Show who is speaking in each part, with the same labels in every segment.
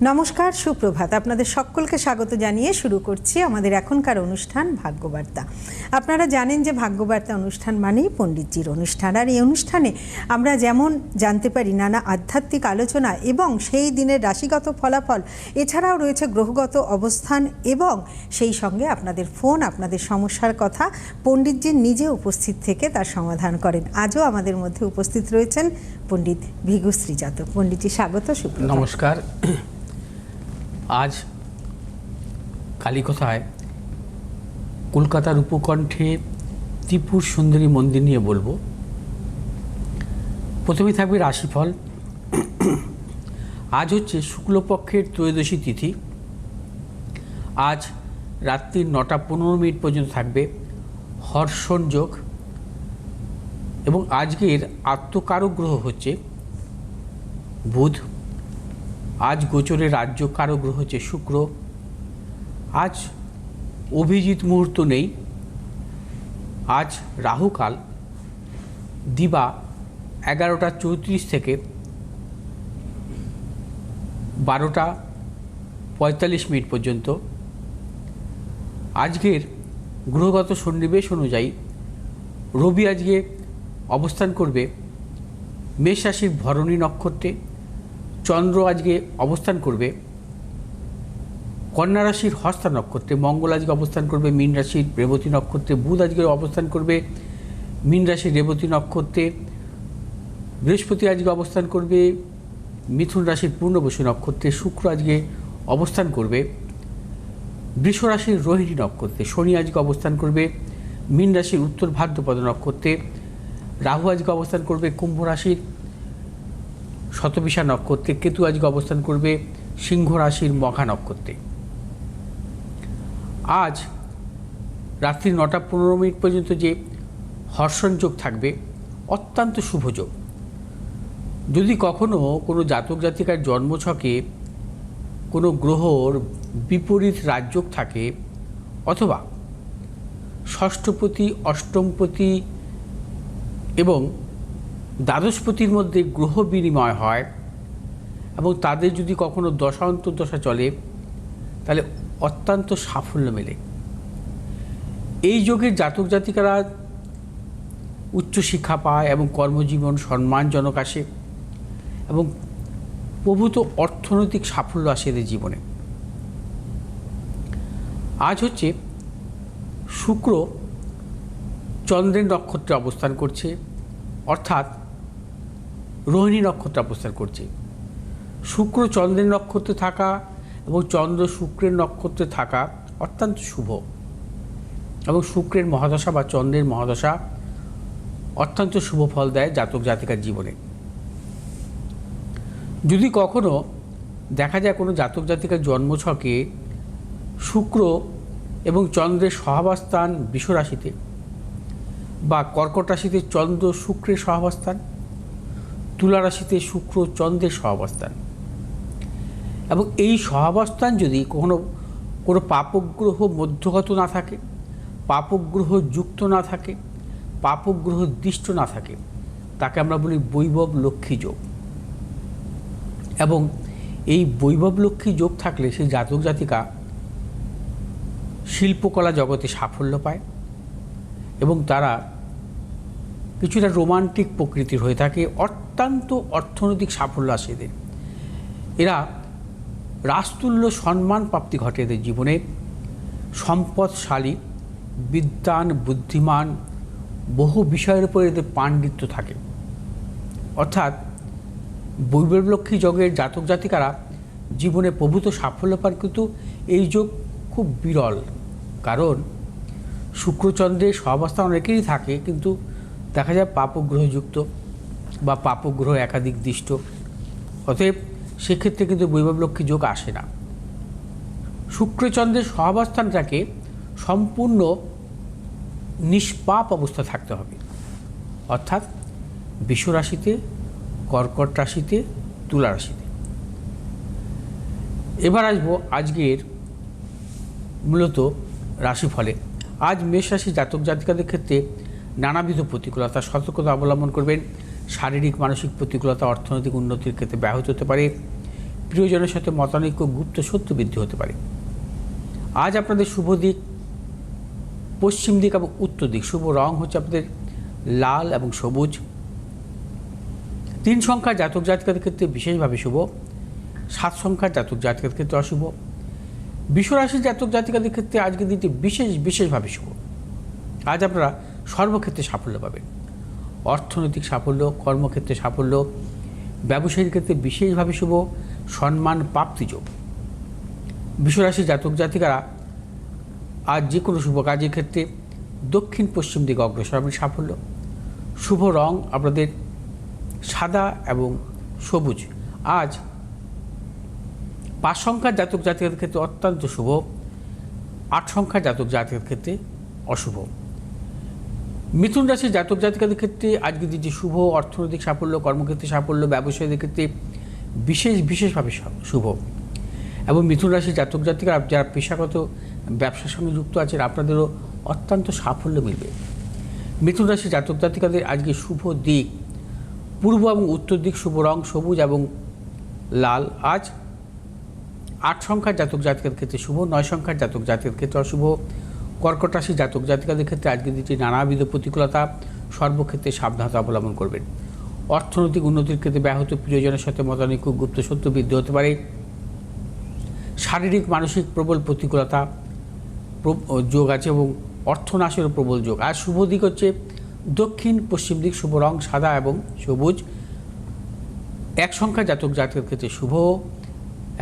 Speaker 1: নমস্কার, সুপ্রভাত। আপনাদের সকলকে স্বাগত জানিয়ে শুরু করছি আমাদের এখনকার অনুষ্ঠান ভাগ্যবার্তা। আপনারা জানেন যে ভাগ্যবার্তা অনুষ্ঠান মানেই পণ্ডিতজির অনুষ্ঠান, আর এই অনুষ্ঠানে আমরা যেমন জানতে পারি নানা আধ্যাত্মিক আলোচনা এবং সেই দিনের রাশিগত ফলাফল, এছাড়াও রয়েছে গ্রহগত অবস্থান এবং সেই সঙ্গে আপনাদের ফোন, আপনাদের সমস্যার কথা পণ্ডিতজি নিজে উপস্থিত থেকে তার সমাধান করেন। আজও আমাদের মধ্যে উপস্থিত রয়েছেন পণ্ডিত ভিগু শ্রীজাত। পণ্ডিতজি স্বাগত, সুপ্রভাত।
Speaker 2: নমস্কার। আজ কালীকথায় কলকাতার উপকণ্ঠে ত্রিপুর সুন্দরী মন্দির নিয়ে বলবো। প্রথমেই থাকবে রাশিফল। আজ হচ্ছে শুক্লপক্ষের ত্রয়োদশী তিথি। আজ রাত্রি 9:15 পর্যন্ত থাকবে হর্ষণ যোগ এবং আজকের আত্মকারক গ্রহ হচ্ছে বুধ। আজ গোচরের রাজ্য কারক গ্রহ হচ্ছে শুক্র। আজ অভিজিৎ মুহূর্ত নেই। আজ রাহুকাল দিবা 11:34 থেকে 12:45 পর্যন্ত। আজকের গ্রহগত সন্নিবেশ অনুযায়ী রবি আজকে অবস্থান করবে মেষ রাশির ভরণী নক্ষত্রে। চন্দ্র আজকে অবস্থান করবে কন্যা রাশির হস্তা নক্ষত্রে। মঙ্গল আজকে অবস্থান করবে মীন রাশির রেবতী নক্ষত্রে। বুধ আজকে অবস্থান করবে মীন রাশির রেবতী নক্ষত্রে। বৃহস্পতি আজকে অবস্থান করবে মিথুন রাশির পূর্ণবসু নক্ষত্রে। শুক্র আজকে অবস্থান করবে বৃষ রাশির রোহিণী নক্ষত্রে। শনি আজকে অবস্থান করবে মীন রাশির উত্তর ভাদ্রপদ নক্ষত্রে। রাহু আজকে অবস্থান করবে কুম্ভ রাশির শতবিশা নক্ষত্রে। কেতু আজকে অবস্থান করবে সিংহ রাশির মঘা নক্ষত্রে। আজ রাত্রি 9:15 পর্যন্ত যে হর্ষণ যোগ থাকবে অত্যন্ত শুভ যোগ। যদি কখনো কোনো জাতক জাতিকার জন্মছকে কোনো গ্রহর বিপরীত রাজযোগ থাকে অথবা ষষ্ঠপতি, অষ্টমপতি এবং দ্বাদশপতির মধ্যে গ্রহ বিনিময় হয় এবং তাদের যদি কখনো দশা অন্তর্দশা চলে তাহলে অত্যন্ত সাফল্য মেলে। এই যোগের জাতক জাতিকারা উচ্চশিক্ষা পায় এবং কর্মজীবন সম্মানজনক আসে এবং প্রভূত অর্থনৈতিক সাফল্য আসে এদের জীবনে। আজ হচ্ছে শুক্র চন্দ্রের নক্ষত্রে অবস্থান করছে, অর্থাৎ রোহিণী নক্ষত্রে অবস্থান করছে। শুক্র চন্দ্রের নক্ষত্রে থাকা এবং চন্দ্র শুক্রের নক্ষত্রে থাকা অত্যন্ত শুভ এবং শুক্রের মহাদশা বা চন্দ্রের মহাদশা অত্যন্ত শুভ ফল দেয় জাতক জাতিকার জীবনে। যদি কখনো দেখা যায় কোনো জাতক জাতিকার জন্মছকে শুক্র এবং চন্দ্রের সহাবস্থান বৃষ রাশিতে বা কর্কট রাশিতে চন্দ্র শুক্রের সহাবস্থান, তুলা রাশিতে শুক্র চন্দ্রের সহাবস্থান এবং এই সহাবস্থান যদি কোনো পাপগ্রহ মধ্যগত না থাকে, পাপগ্রহ যুক্ত না থাকে, পাপগ্রহ দৃষ্ট না থাকে, তাকে আমরা বলি বৈভব লক্ষ্মী যোগ। এবং এই বৈভব লক্ষ্মী যোগ থাকলে সেই জাতক জাতিকা শিল্পকলা জগতে সাফল্য পায় এবং তারা কিছুটা রোমান্টিক প্রকৃতির হয়ে থাকে। অত্যন্ত অর্থনৈতিক সাফল্য আসে এদের। এরা রাজতুল্য সম্মান প্রাপ্তি ঘটে এদের জীবনে। সম্পদশালী, বিদ্বান, বুদ্ধিমান, বহু বিষয়ের উপর এদের পাণ্ডিত্য থাকে। অর্থাৎ বৈভবলক্ষ্মী যোগের জাতক জাতিকারা জীবনে প্রভূত সাফল্য পান, কিন্তু এই যোগ খুব বিরল। কারণ শুক্রচন্দ্রের সহাবস্থান অনেকেরই থাকে, কিন্তু দেখা যায় পাপগ্রহযুক্ত বা পাপগ্রহ একাধিক দৃষ্ট। অতএব সেক্ষেত্রে কিন্তু বৈভবলক্ষ্মী যোগ আসে না। শুক্রচন্দ্রের সহাবস্থানটাকে সম্পূর্ণ নিষ্পাপ অবস্থা থাকতে হবে, অর্থাৎ বৃষ রাশিতে, কর্কট রাশিতে, তুলা রাশিতে। এবার আসবো আজকের মূলত রাশিফলে। আজ মেষ রাশি জাতক জাতিকাদের ক্ষেত্রে নানাবিধ প্রতিকূলতা, সতর্কতা অবলম্বন করবেন। শারীরিক মানসিক প্রতিকূলতা অর্থনৈতিক উন্নতির ক্ষেত্রে ব্যাহত হতে পারে। প্রিয়জনের সাথে মতানৈক্য, গুপ্ত শত্রু বৃদ্ধি হতে পারে। আজ আপনাদের শুভ দিক পশ্চিম দিক এবং উত্তর দিক। শুভ রং হচ্ছে আপনাদের লাল এবং সবুজ। 3 সংখ্যার জাতক জাতিকাদের ক্ষেত্রে বিশেষভাবে শুভ। 7 সংখ্যার জাতক জাতিকাদের ক্ষেত্রে অশুভ। বিশ্বরাশির জাতক জাতিকাদের ক্ষেত্রে আজকের দিনটি বিশেষভাবে শুভ। আজ আপনারা সর্বক্ষেত্রে সাফল্য পাবেন। অর্থনৈতিক সাফল্য, কর্মক্ষেত্রে সাফল্য, ব্যবসায়ীর ক্ষেত্রে বিশেষভাবে শুভ। সম্মান প্রাপ্তিযোগ। বিশ্বরাশির জাতক জাতিকারা আজ যে কোনো শুভ কাজের ক্ষেত্রে দক্ষিণ পশ্চিম দিকে অগ্রসর হবেন। সাফল্য। শুভ রং আপনাদের সাদা এবং সবুজ। আজ 5 সংখ্যার জাতক জাতিকাদের ক্ষেত্রে অত্যন্ত শুভ। 8 সংখ্যার জাতক জাতিকাদের ক্ষেত্রে অশুভ। মিথুন রাশির জাতক জাতিকাদের ক্ষেত্রে আজকের দিনটি শুভ। অর্থনৈতিক সাফল্য, কর্মক্ষেত্রে সাফল্য, ব্যবসায়ীদের ক্ষেত্রে বিশেষভাবে শুভ। এবং মিথুন রাশির জাতক জাতিকারা যারা পেশাগত ব্যবসার সঙ্গে যুক্ত আছেন আপনাদেরও অত্যন্ত সাফল্য মিলবে। মিথুন রাশির জাতক জাতিকাদের আজকে শুভ দিক পূর্ব এবং উত্তর দিক। শুভ রং সবুজ এবং লাল। আজ 8 সংখ্যার জাতক জাতিকাদের ক্ষেত্রে শুভ। 9 সংখ্যার জাতক জাতিকাদের ক্ষেত্রে অশুভ। কর্কট রাশির জাতক জাতিকাদের ক্ষেত্রে আজকের দিনটি নানাবিধ প্রতিকূলতা, সর্বক্ষেত্রে সাবধানতা অবলম্বন করবেন। অর্থনৈতিক উন্নতির ক্ষেত্রে ব্যাহত, প্রিয়জনের সাথে মতানৈক্য, গুপ্ত শত্রু বৃদ্ধি হতে পারে। শারীরিক মানসিক প্রবল প্রতিকূলতা যোগ আছে এবং অর্থনাশেরও প্রবল যোগ। আর শুভ দিক হচ্ছে দক্ষিণ পশ্চিম দিক। শুভ রং সাদা এবং সবুজ। 1 সংখ্যার জাতক জাতকের ক্ষেত্রে শুভ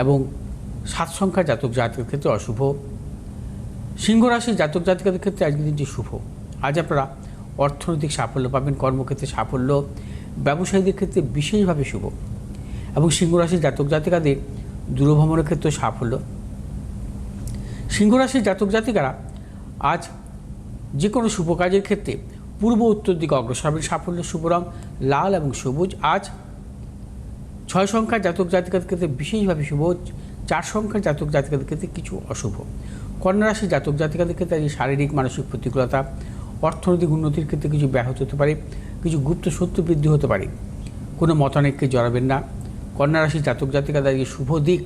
Speaker 2: এবং 7 সংখ্যার জাতক জাতকের ক্ষেত্রে অশুভ। সিংহ রাশির জাতক জাতিকাদের ক্ষেত্রে আজকের দিনটি শুভ। আজ আপনারা অর্থনৈতিক সাফল্য পাবেন। কর্মক্ষেত্রে সাফল্য, ব্যবসায়ীদের ক্ষেত্রে বিশেষভাবে শুভ। এবং সিংহ রাশির জাতক জাতিকাদের দূরভ্রমণের ক্ষেত্রে সাফল্য। সিংহ রাশির জাতক জাতিকারা আজ যে কোনো শুভ কাজের ক্ষেত্রে পূর্ব উত্তর দিকে অগ্রসর হবেন। সাফল্য। শুভ রং লাল এবং সবুজ। আজ 6 সংখ্যার জাতক জাতিকাদের ক্ষেত্রে বিশেষভাবে শুভ। 4 সংখ্যার জাতক জাতিকাদের ক্ষেত্রে কিছু অশুভ। কন্যা রাশির জাতক জাতিকাদের ক্ষেত্রে আজ শারীরিক মানসিক প্রতিকূলতা, অর্থনৈতিক উন্নতির ক্ষেত্রে কিছু ব্যাহত হতে পারে, কিছু গুপ্ত শত্রু বৃদ্ধি হতে পারে। কোনো মতানৈক্যে জড়াবেন না। কন্যা রাশির জাতক জাতিকাদের আজকে শুভ দিক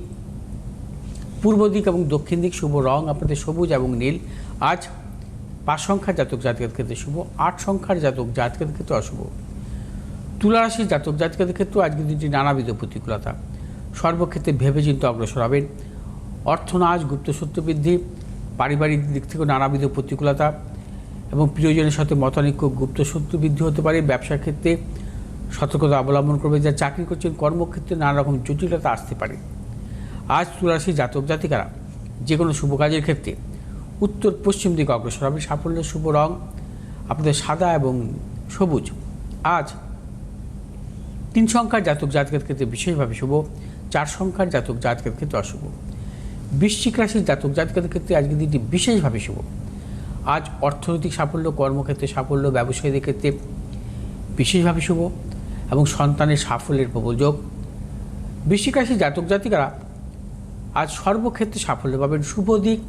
Speaker 2: পূর্ব দিক এবং দক্ষিণ দিক। শুভ রং আপনাদের সবুজ এবং নীল। আজ 5 সংখ্যার জাতক জাতিকাদের ক্ষেত্রে শুভ। 8 সংখ্যার জাতক জাতিকাদের ক্ষেত্রে অশুভ। তুলা রাশির জাতক জাতিকাদের ক্ষেত্রেও আজকের দিনটি নানাবিধ প্রতিকূলতা, সর্বক্ষেত্রে ভেবেচিন্তে অগ্রসর হবেন। অর্থনাশ, গুপ্ত শত্রু বৃদ্ধি, পারিবারিক দিক থেকেও নানাবিধ প্রতিকূলতা এবং প্রিয়জনের সাথে মতানৈক্য, গুপ্ত শত্রু বৃদ্ধি হতে পারে। ব্যবসার ক্ষেত্রে সতর্কতা অবলম্বন করবে। যারা চাকরি করছেন কর্মক্ষেত্রে নানা রকম জটিলতা আসতে পারে। আজ তুলা রাশির জাতক জাতিকারা যে কোনো শুভ কাজের ক্ষেত্রে উত্তর পশ্চিম দিকে অগ্রসর হবে। সাফল্য। শুভ রং আপনাদের সাদা এবং সবুজ। আজ 3 সংখ্যার জাতক জাতকের ক্ষেত্রে বিশেষভাবে শুভ। 4 সংখ্যার জাতক জাতকের ক্ষেত্রে অশুভ। বৃশ্চিক রাশির জাতক জাতকের ক্ষেত্রে আজকের দিনটি বিশেষভাবে শুভ। আজ অর্থনৈতিক সাফল্য, কর্মক্ষেত্রে সাফল্য, ব্যবসায়ীদের ক্ষেত্রে বিশেষভাবে শুভ এবং সন্তানের সাফল্যের প্রবল যোগ। বৃশ্চিক রাশির জাতক জাতিকারা আজ সর্বক্ষেত্রে সাফল্য পাবেন। শুভ দিক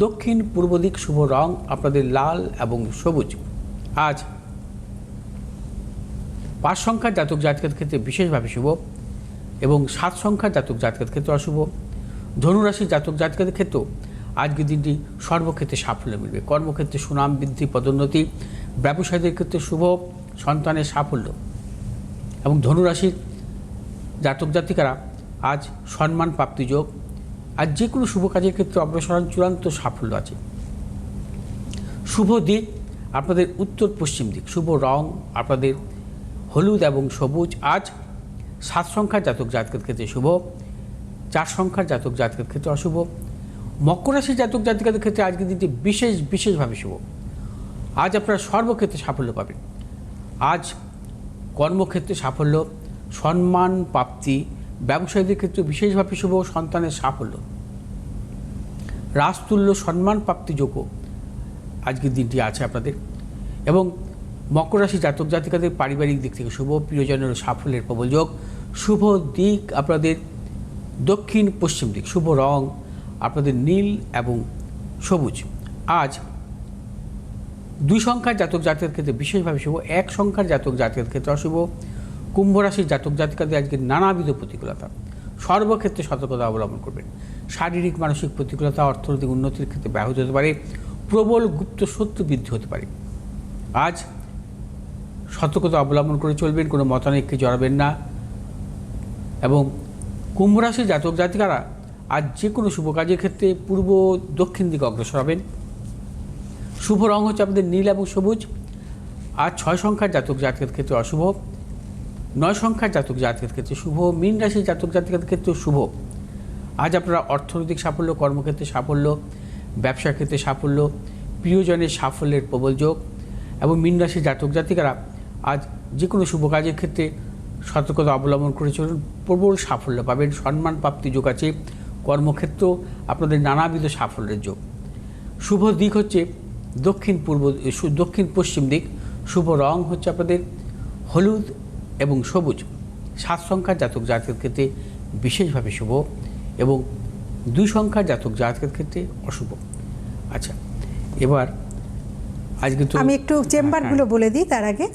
Speaker 2: দক্ষিণ পূর্ব দিক। শুভ রং আপনাদের লাল এবং সবুজ। আজ 5 সংখ্যার জাতক জাতকের ক্ষেত্রে বিশেষভাবে শুভ এবং 7 সংখ্যার জাতক জাতকের ক্ষেত্রে অশুভ। ধনুরাশির জাতক জাতকের ক্ষেত্রেও আজকের দিনটি সর্বক্ষেত্রে সাফল্য মিলবে। কর্মক্ষেত্রে সুনাম বৃদ্ধি, পদোন্নতি, ব্যবসায়ীদের ক্ষেত্রে শুভ, সন্তানের সাফল্য। এবং ধনুরাশির জাতক জাতিকারা আজ সম্মান প্রাপ্তি যোগ। আজ যে কোনো শুভ কাজের ক্ষেত্রে অগ্রসরণ, চূড়ান্ত সাফল্য আছে। শুভ দিক আপনাদের উত্তর পশ্চিম দিক। শুভ রং আপনাদের হলুদ এবং সবুজ। আজ 7 সংখ্যার জাতক জাতকের ক্ষেত্রে শুভ। 4 সংখ্যার জাতক জাতকের ক্ষেত্রে অশুভ। মকর রাশির জাতক জাতিকাদের ক্ষেত্রে আজকের দিনটি বিশেষভাবে শুভ। আজ আপনারা সর্বক্ষেত্রে সাফল্য পাবেন। আজ কর্মক্ষেত্রে সাফল্য, সম্মান প্রাপ্তি, ব্যবসায়ীদের ক্ষেত্রে বিশেষভাবে শুভ, সন্তানের সাফল্য, রাজতুল্য সম্মান প্রাপ্তি যোগ্য আজকের দিনটি আছে আপনাদের। এবং মকর রাশি জাতক জাতিকাদের পারিবারিক দিক থেকে শুভ, প্রিয়জনের সাফল্যের প্রবল যোগ। শুভ দিক আপনাদের দক্ষিণ পশ্চিম দিক। শুভ রং আপনাদের নীল এবং সবুজ। আজ 2 সংখ্যার জাতক জাতকের ক্ষেত্রে বিশেষভাবে শুভ, 1 সংখ্যার জাতক জাতকের ক্ষেত্রে অশুভ। কুম্ভ রাশির জাতক জাতিকাদের আজকে নানাবিধ প্রতিকূলতা, সর্বক্ষেত্রে সতর্কতা অবলম্বন করবেন। শারীরিক মানসিক প্রতিকূলতা, অর্থনৈতিক উন্নতির ক্ষেত্রে ব্যাহত হতে পারে, প্রবল গুপ্ত শত্রু বৃদ্ধি হতে পারে। আজ সতর্কতা অবলম্বন করে চলবেন, কোনো মতানৈক্যে জড়াবেন না। এবং কুম্ভ রাশির জাতক জাতিকারা আজ যে কোনো শুভ কাজের ক্ষেত্রে পূর্ব দক্ষিণ দিকে অগ্রসর হবেন। শুভ রং হচ্ছে আপনাদের নীল এবং সবুজ। আজ 6 সংখ্যার জাতক জাতিকার ক্ষেত্রে অশুভ, 9 সংখ্যার জাতক জাতিকার ক্ষেত্রে শুভ, মীন রাশির জাতক জাতিকার ক্ষেত্রে শুভ। আজ আপনারা অর্থনৈতিক সাফল্য, কর্মক্ষেত্রে সাফল্য, ব্যবসার ক্ষেত্রে সাফল্য, প্রিয়জনের সাফল্যের প্রবল যোগ। এবং মীন রাশির জাতক জাতিকারা আজ যে কোনো শুভ কাজের ক্ষেত্রে সতর্কতা অবলম্বন করে চলুন, প্রবল সাফল্য পাবেন, সম্মান প্রাপ্তি যোগ আছে। কর্মক্ষেত্র আপনাদের নানাবিধ সাফল্যের যোগ। শুভ দিক হচ্ছে দক্ষিণ পশ্চিম দিক। শুভ রং হচ্ছে আপনাদের হলুদ এবং সবুজ। 7 সংখ্যার জাতক জাতকের ক্ষেত্রে বিশেষভাবে শুভ এবং 2 সংখ্যার জাতক জাতকের ক্ষেত্রে অশুভ। আচ্ছা, এবার আজকে তো
Speaker 1: আমি একটু চেম্বারগুলো বলে দিই তার আগে।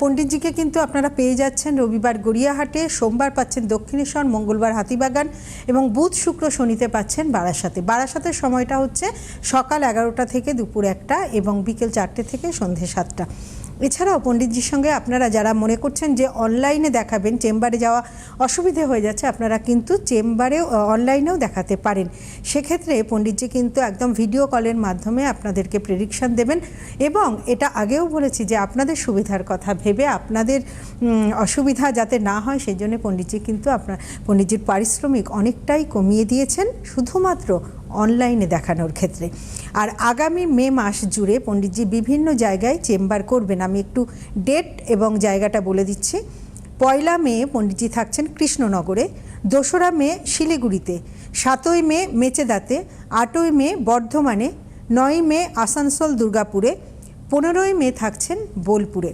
Speaker 1: পণ্ডিতজিকে কিন্তু আপনারা পেয়ে যাচ্ছেন রবিবার গড়িয়াহাটে, সোমবার পাচ্ছেন দক্ষিণেশ্বর, মঙ্গলবার হাতিবাগান এবং বুধ শুক্র শনিতে পাচ্ছেন বারাসাতে। বারাসাতের সময়টা হচ্ছে সকাল 11টা থেকে দুপুর 1টা এবং বিকেল 4টে থেকে সন্ধে 7টা। এছাড়াও পণ্ডিতজির সঙ্গে আপনারা যারা মনে করছেন যে অনলাইনে দেখাবেন, চেম্বারে যাওয়া অসুবিধে হয়ে যাচ্ছে, আপনারা কিন্তু চেম্বারেও অনলাইনেও দেখাতে পারেন। সেক্ষেত্রে পণ্ডিতজি কিন্তু একদম ভিডিও কলের মাধ্যমে আপনাদেরকে প্রেডিকশান দেবেন। এবং এটা আগেও বলেছি যে আপনাদের সুবিধার কথা ভেবে, আপনাদের অসুবিধা যাতে না হয় সেই জন্য পণ্ডিতজি কিন্তু পণ্ডিতজির পারিশ্রমিক অনেকটাই কমিয়ে দিয়েছেন শুধুমাত্র অনলাইনে দেখানোর ক্ষেত্রে। আর আগামী মে মাস জুড়ে পণ্ডিতজি বিভিন্ন জায়গায় চেম্বার করবেন। আমি একটু ডেট এবং জায়গাটা বলে দিচ্ছি। 1 মে পণ্ডিতজি থাকছেন কৃষ্ণনগরে, 2রা মে শিলিগুড়িতে, 7ই মে মেচেদাতে, 8ই মে বর্ধমানে, 9ই মে আসানসোল দুর্গাপুরে, 15ই মে থাকছেন বোলপুরে।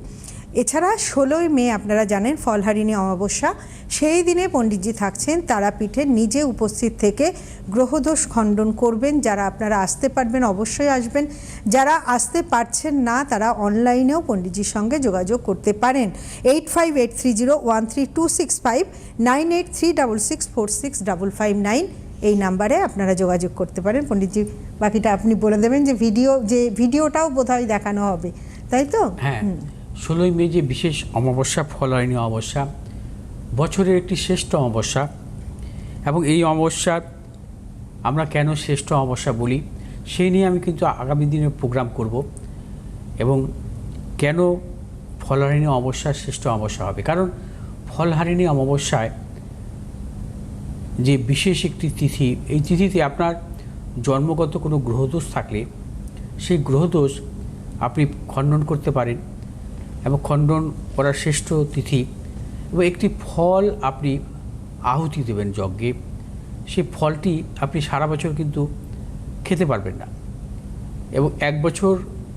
Speaker 1: এছাড়া 16ই মে আপনারা জানেন ফলহারিণী অমাবস্যা, সেই দিনে পণ্ডিতজি থাকছেন তারাপীঠে, নিজে উপস্থিত থেকে গ্রহদোষ খণ্ডন করবেন। যারা আপনারা আসতে পারবেন অবশ্যই আসবেন, যারা আসতে পারছেন না তারা অনলাইনেও পণ্ডিতজির সঙ্গে যোগাযোগ করতে পারেন। 8583013265, 9836646559 এই নাম্বারে আপনারা যোগাযোগ করতে পারেন। পণ্ডিতজি বাকিটা আপনি বলে দেবেন যে ভিডিওটাও বোধহয় দেখানো হবে, তাই তো?
Speaker 2: হ্যাঁ, 16ই মে যে বিশেষ অমাবস্যা, ফলহারিণী অমাবস্যা, বছরের একটি শ্রেষ্ঠ অমাবস্যা। এবং এই অমাবস্যা আমরা কেন শ্রেষ্ঠ অমাবস্যা বলি সেই নিয়ে আমি কিন্তু আগামী দিনে প্রোগ্রাম করব। এবং কেন ফলহারিণী অমাবস্যা শ্রেষ্ঠ অমাবস্যা হবে, কারণ ফলহারিণী অমাবস্যায় যে বিশেষ একটি তিথি, এই তিথিতে আপনার জন্মগত কোনো গ্রহদোষ থাকলে সেই গ্রহদোষ আপনি খণ্ডন করতে পারেন। এবং খণ্ডন করার শ্রেষ্ঠ তিথি। এবং একটি ফল আপনি আহুতি দেবেন যজ্ঞে, সেই ফলটি আপনি সারা বছর কিন্তু খেতে পারবেন না। এবং 1 বছর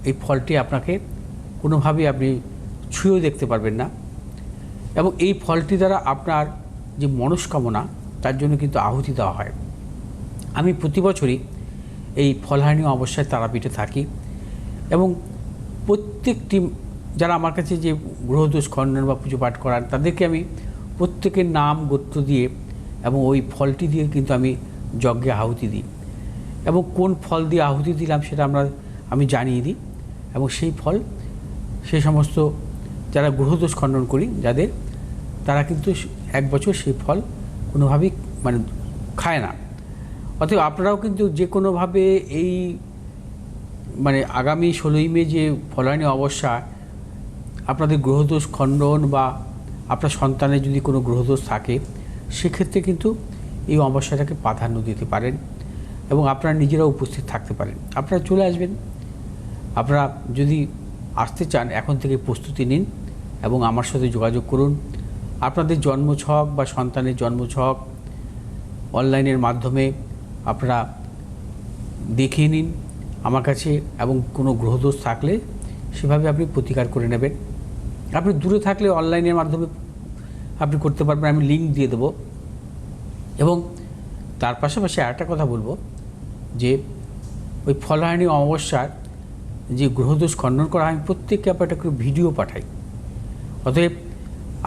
Speaker 2: এই ফলটি আপনাকে কোনোভাবেই আপনি ছুঁয়েও দেখতে পারবেন না। এবং এই ফলটি দ্বারা আপনার যে মনস্কামনা তার জন্য কিন্তু আহুতি দেওয়া হয়। আমি প্রতি বছরই এই ফলহারিণী অমাবস্যায় তারাপীঠে থাকি এবং প্রত্যেকটি যারা আমার কাছে যে গ্রহদোষ খণ্ডন বা পুজো পাঠ করান তাদেরকে আমি প্রত্যেকের নাম গোত্র দিয়ে এবং ওই ফলটি দিয়ে কিন্তু আমি যজ্ঞে আহুতি দিই। এবং কোন ফল দিয়ে আহুতি দিলাম সেটা আমি জানিয়ে দিই। এবং সেই ফল সেই সমস্ত যারা গ্রহদোষ খণ্ডন করি যাদের, তারা কিন্তু 1 বছর সেই ফল কোনোভাবেই খায় না। অতএব আপনারাও কিন্তু যে কোনোভাবে এই আগামী 16ই মে যে ফলহারিণী অমাবস্যা আপনাদের গ্রহদোষ খণ্ডন বা আপনার সন্তানের যদি কোনো গ্রহদোষ থাকে সেক্ষেত্রে কিন্তু এই অমাবস্যাটাকে প্রাধান্য দিতে পারেন এবং আপনারা নিজেরা উপস্থিত থাকতে পারেন। আপনারা চলে আসবেন। আপনারা যদি আসতে চান এখন থেকে প্রস্তুতি নিন এবং আমার সাথে যোগাযোগ করুন। আপনাদের জন্মছক বা সন্তানের জন্মছক অনলাইনের মাধ্যমে আপনারা দেখিয়ে নিন আমার কাছে, এবং কোনো গ্রহদোষ থাকলে সেভাবে আপনি প্রতিকার করে নেবেন। আপনি দূরে থাকলে অনলাইনের মাধ্যমে আপনি করতে পারবেন, আমি লিঙ্ক দিয়ে দেবো। এবং তার পাশাপাশি আরেকটা কথা বলবো যে ওই ফলহারিণী অমাবস্যার যে গ্রহদোষ খণ্ডন করা হয়, আমি প্রত্যেককে আপনার একটা করে ভিডিও পাঠাই। অতএব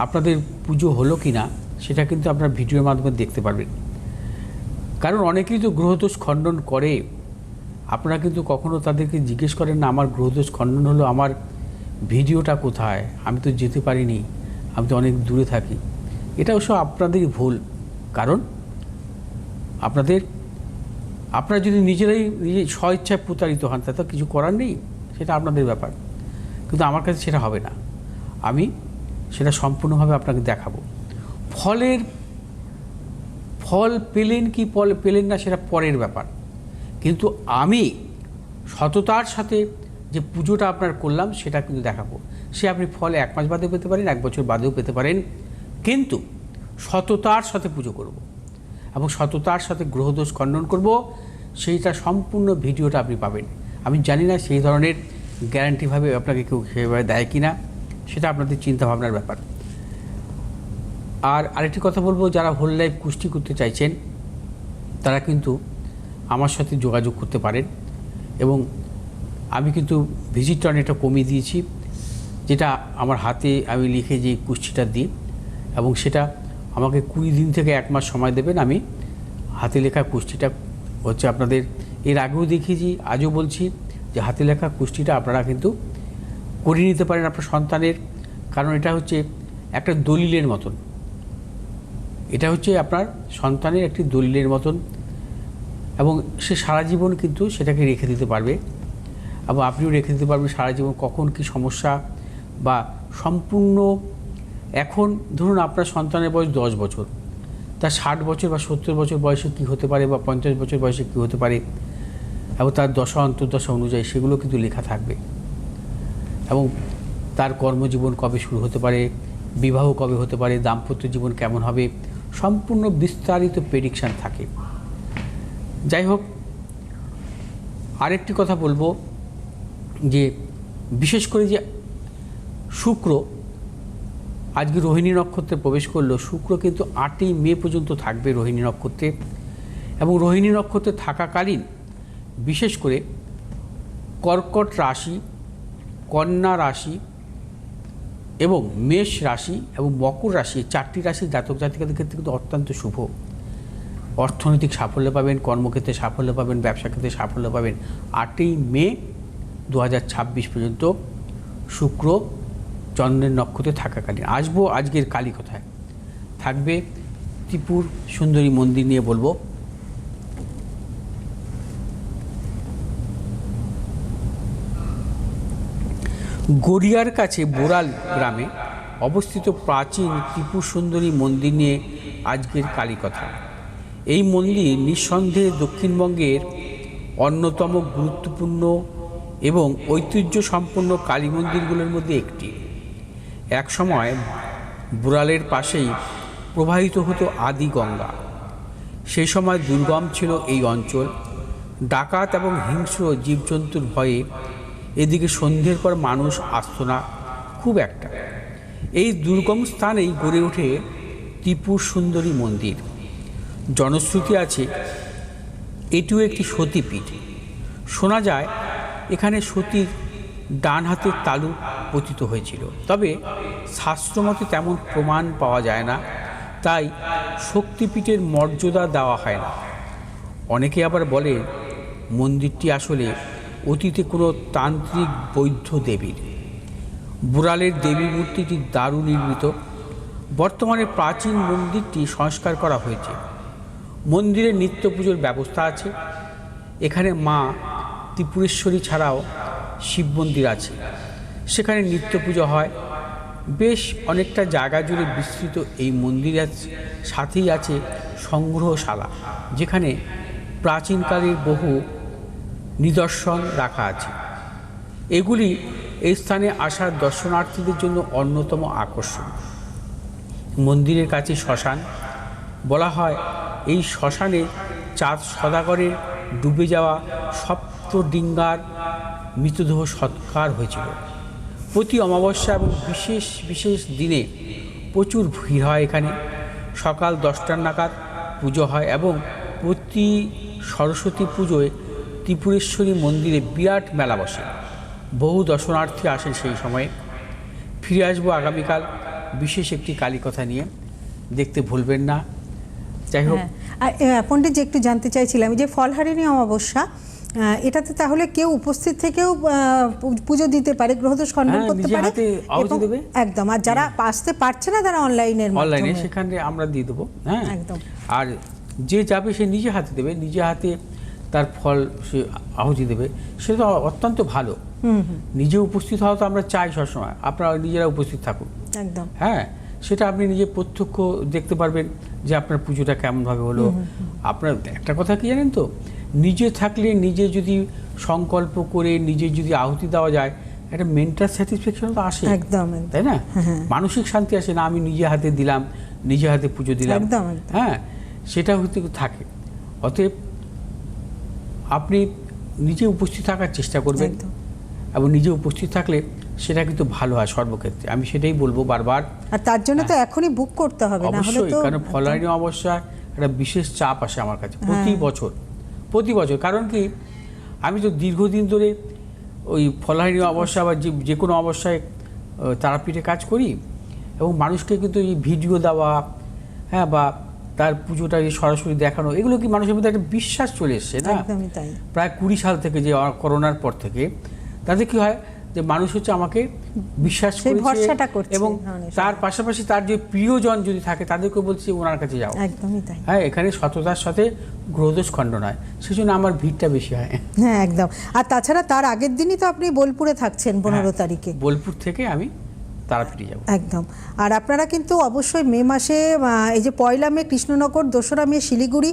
Speaker 2: আপনাদের পুজো হলো কি না সেটা কিন্তু আপনার ভিডিওর মাধ্যমে দেখতে পারবেন। কারণ অনেকেই তো গ্রহদোষ খণ্ডন করে, আপনারা কিন্তু কখনো তাদেরকে জিজ্ঞেস করেন না আমার গ্রহদোষ খণ্ডন হলো, আমার ভিডিওটা কোথায়, আমি তো যেতে পারিনি, আমি তো অনেক দূরে থাকি। এটা অবশ্য আপনাদেরই ভুল। কারণ আপনারা যদি নিজেরাই স্বইচ্ছায় প্রতারিত হন তা তো কিছু করার নেই, সেটা আপনাদের ব্যাপার। কিন্তু আমার কাছে সেটা হবে না, আমি সেটা সম্পূর্ণভাবে আপনাকে দেখাবো। ফল পেলেন কি ফল পেলেন না সেটা পরের ব্যাপার, কিন্তু আমি সততার সাথে যে পুজোটা আপনার করলাম সেটা কিন্তু দেখাবো। সে আপনি ফল 1 মাস বাদেও পেতে পারেন, 1 বছর বাদেও পেতে পারেন, কিন্তু সততার সাথে পুজো করব এবং সততার সাথে গ্রহদোষ খণ্ডন করব, সেইটা সম্পূর্ণ ভিডিওটা আপনি পাবেন। আমি জানি না সেই ধরনের গ্যারান্টিভাবে আপনাকে কেউ সেভাবে দেয় কি না, সেটা আপনাদের চিন্তাভাবনার ব্যাপার। আর আরেকটি কথা বলবো, যারা হোল লাইফ কুষ্টি করতে চাইছেন তারা কিন্তু আমার সাথে যোগাযোগ করতে পারেন। এবং আমি কিন্তু ভিজিট টার্ন এটা কমিয়ে দিয়েছি, যেটা আমার হাতে আমি লিখে যে কুষ্টিটা দিই, এবং সেটা আমাকে 20 দিন থেকে 1 মাস সময় দেবেন। আমি হাতে লেখা কুষ্টিটা হচ্ছে আপনাদের এর আগেও দেখিয়েছি, আজও বলছি যে হাতে লেখা কুষ্টিটা আপনারা কিন্তু করিয়ে নিতে পারেন আপনার সন্তানের। কারণ এটা হচ্ছে একটা দলিলের মতন, এটা হচ্ছে আপনার সন্তানের একটি দলিলের মতন, এবং সে সারা জীবন কিন্তু সেটাকে রেখে দিতে পারবে, এবং আপনিও রেখে দিতে পারবেন সারা জীবন। কখন কি সমস্যা বা সম্পূর্ণ, এখন ধরুন আপনার সন্তানের বয়স 10 বছর, তার 60 বছর বা 70 বছর বয়সে কী হতে পারে, বা 50 বছর বয়সে কী হতে পারে, এবং তার দশা অন্তর্দশা অনুযায়ী সেগুলো কিন্তু লেখা থাকবে। এবং তার কর্মজীবন কবে শুরু হতে পারে, বিবাহ কবে হতে পারে, দাম্পত্য জীবন কেমন হবে, সম্পূর্ণ বিস্তারিত প্রেডিকশান থাকে। যাই হোক, আরেকটি কথা বলবো যে বিশেষ করে যে শুক্র আজকে রোহিণী নক্ষত্রে প্রবেশ করলো, শুক্র কিন্তু 8ই মে পর্যন্ত থাকবে রোহিণী নক্ষত্রে, এবং রোহিণী নক্ষত্রে থাকাকালীন বিশেষ করে কর্কট রাশি, কন্যা রাশি এবং মেষ রাশি এবং মকর রাশি, 4টি রাশির জাতক জাতিকাদের ক্ষেত্রে কিন্তু অত্যন্ত শুভ। অর্থনৈতিক সাফল্য পাবেন, কর্মক্ষেত্রে সাফল্য পাবেন, ব্যবসা ক্ষেত্রে সাফল্য পাবেন। 8ই মে 2026 পর্যন্ত শুক্র চন্দ্রের নক্ষত্রে থাকাকালীন। আসবো আজকের কালী কথায়, থাকবে ত্রিপুর সুন্দরী মন্দির নিয়ে বলবো। গড়িয়ার কাছে বোরাল গ্রামে অবস্থিত প্রাচীন ত্রিপুর সুন্দরী মন্দির নিয়ে আজকের কালী কথা। এই মন্দির নিঃসন্দেহে দক্ষিণবঙ্গের অন্যতম গুরুত্বপূর্ণ এবং ঐতিহ্য সম্পন্ন কালী মন্দিরগুলোর মধ্যে একটি। একসময় বোরালের পাশেই প্রবাহিত হতো আদি গঙ্গা। সেই সময় দুর্গম ছিল এই অঞ্চল, ডাকাত এবং হিংস্র জীবজন্তুর ভয়ে এদিকে সন্ধ্যের পর মানুষ আসতো না খুব একটা। এই দুর্গম স্থানেই গড়ে ওঠে ত্রিপুর সুন্দরী মন্দির। জনশ্রুতি আছে এটিও একটি সতীপীঠ। শোনা যায় এখানে সতীর ডান হাতের তালু পতিত হয়েছিল, তবে শাস্ত্রমতে তেমন প্রমাণ পাওয়া যায় না, তাই শক্তিপীঠের মর্যাদা দেওয়া হয় না। অনেকে আবার বলে মন্দিরটি আসলে অতীতে কোনো তান্ত্রিক বৌদ্ধ দেবীর। বোরালের দেবী মূর্তিটি দারু নির্মিত। বর্তমানে প্রাচীন মন্দিরটি সংস্কার করা হয়েছে। মন্দিরে নিত্য পুজোর ব্যবস্থা আছে। এখানে মা ত্রিপুরেশ্বরী ছাড়াও শিব মন্দির আছে, সেখানে নিত্য পুজো হয়। বেশ অনেকটা জায়গা জুড়ে বিস্তৃত এই মন্দিরের সাথেই আছে সংগ্রহশালা, যেখানে প্রাচীনকালের বহু নিদর্শন রাখা আছে। এগুলি এই স্থানে আসার দর্শনার্থীদের জন্য অন্যতম আকর্ষণ। মন্দিরের কাছে শ্মশান। বলা হয় এই শ্মশানে চাঁদ সদাগরের ডুবে যাওয়া সপ্তডিঙ্গার মৃতদেহ সৎকার হয়েছিল। প্রতি অমাবস্যা এবং বিশেষ বিশেষ দিনে প্রচুর ভিড় হয় এখানে। সকাল 10টা নাগাদ পুজো হয় এবং প্রতি সরস্বতী পুজোয় ত্রিপুরেশ্বরী মন্দিরে বিরাট মেলা বসে। বহু দর্শনার্থী আসেন সেই সময়ে। ফিরে আসবো আগামীকাল বিশেষ একটি কালী কথা নিয়ে। দেখতে ভুলবেন না। যাই হোক,
Speaker 1: হ্যাঁ, আর পণ্ডিতজি একটু জানতে চাইছিলাম যে ফলহারিণী অমাবস্যা, এটাতে তাহলে কেউ উপস্থিত থেকেও পুজো দিতে পারে, গ্রহদোষ খণ্ডন
Speaker 2: হ্যাঁ,
Speaker 1: করতে
Speaker 2: নিজে
Speaker 1: পারে
Speaker 2: হাতে আহুতি
Speaker 1: এবং
Speaker 2: দেবে।
Speaker 1: একদম, আর যারা আসতে পারছে না তারা অনলাইনে
Speaker 2: সেখানে আমরা দিয়ে দেবো। হ্যাঁ,
Speaker 1: একদম।
Speaker 2: আর যে যাবে সে নিজে হাতে দেবে, নিজে হাতে তার ফল সে আহুতি দেবে, সেটা তো অত্যন্ত ভালো। নিজে উপস্থিত হওয়া তো আমরা চাই সবসময়, আপনারা নিজেরা উপস্থিত থাকুন।
Speaker 1: একদম।
Speaker 2: হ্যাঁ, সেটা আপনি নিজে প্রত্যক্ষ দেখতে পারবেন যে আপনার পুজোটা কেমনভাবে হলো। আপনার একটা কথা কি জানেন তো, নিজে থাকলে, নিজে যদি সংকল্প করে নিজে যদি আহুতি দেওয়া যায়, একটা মেন্টাল স্যাটিসফ্যাকশন তো আসে।
Speaker 1: একদম,
Speaker 2: তাই না? মানসিক শান্তি আসে না, আমি নিজে হাতে দিলাম, নিজে হাতে পুজো দিলাম।
Speaker 1: একদম।
Speaker 2: হ্যাঁ, সেটা হতে থাকে। অতএব আপনি নিজে উপস্থিত থাকার চেষ্টা করবেন, এবং নিজে উপস্থিত থাকলে সেটা কিন্তু ভালো হয় সর্বক্ষেত্রে। আমি সেটাই বলবো বারবার।
Speaker 1: আর তার জন্য তো এখনই বুক করতে হবে, না হলে
Speaker 2: অবশ্যই,
Speaker 1: তো।
Speaker 2: কারণ ফলহারিণী অমাবস্যা একটা বিশেষ চাপ আসে আমার কাছে প্রতি বছর। কারণ কি, আমি তো দীর্ঘদিন ধরে ওই ফলহারিণী অমাবস্যা বা যে কোনো অমাবস্যায় তারাপীঠে কাজ করি, এবং মানুষকে কিন্তু এই ভিডিও দেওয়া, হ্যাঁ, বা তার পুজোটা সরাসরি দেখানো, এগুলো কি মানুষের মধ্যে একটা বিশ্বাস চলে এসছে না।
Speaker 1: একদমই তাই।
Speaker 2: প্রায় 20 সাল থেকে, যে করোনার পর থেকে, তাতে কি হয় যে মানুষ হচ্ছে আমাকে বিশ্বাস করছে, এবং তার পাশাপাশি তার যে প্রিয়জন যদি থাকে তাদেরকে বলছে ওনার কাছে যাও।
Speaker 1: একদমই তাই।
Speaker 2: হ্যাঁ, এখানে সততার সাথে গ্রহদোষ খণ্ডন হয়, সেজন্য আমার ভিড়টা বেশি হয়।
Speaker 1: হ্যাঁ, একদম। আর তাছাড়া তার আগের দিনই তো আপনি বোলপুরে থাকছেন 15 তারিখে।
Speaker 2: বোলপুর থেকে আমি তারাপীঠে যাব।
Speaker 1: একদম। আর আপনারা কিন্তু অবশ্যই মে মাসে, এই যে 1 মে কৃষ্ণনগর, 2রা মে শিলিগুড়ি,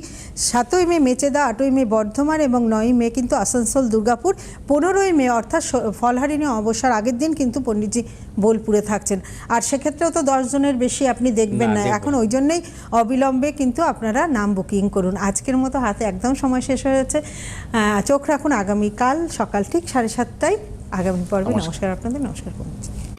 Speaker 1: 7ই মে মেচেদা, 8ই মে বর্ধমান এবং 9ই মে কিন্তু আসানসোল, দুর্গাপুর, 15ই মে অর্থাৎ ফলহারিণী অমাবস্যার আগের দিন কিন্তু পণ্ডিতজি বোলপুরে থাকছেন। আর সেক্ষেত্রেও তো 10 জনের বেশি আপনি দেখবেন না, এখন ওই জন্যই অবিলম্বে কিন্তু আপনারা নাম বুকিং করুন। আজকের মতো হাতে একদম সময় শেষ হয়েছে। চোখ রাখুন আগামীকাল সকাল ঠিক 7:30টায় আগামী পর্বে। নমস্কার আপনাদের। নমস্কার পণ্ডিতজি।